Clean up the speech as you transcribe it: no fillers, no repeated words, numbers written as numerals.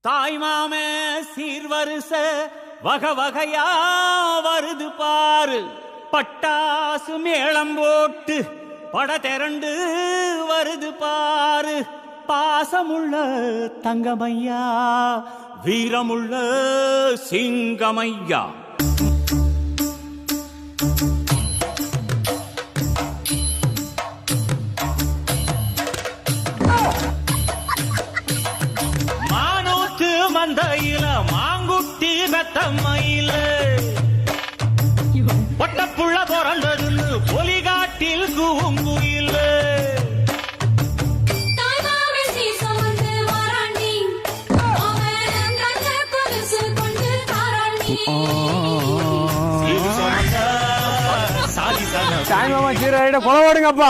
தாய்மாமே சீர்வரிச வகை வகையா வருது பாரு. பட்டாசு மேளம் போட்டு பட திரண்டு வருது பாரு. பாசமுள்ள தங்கமையா, வீரமுள்ள சிங்கமையா. மானூத்து மந்தையில மாங்குட்டி மெத்தம்மையில பொட்டப்புள்ள பிறந்ததுன்னு பொலிகாட்டில் கூங்குயில. கொலை ஓடுங்கப்பா.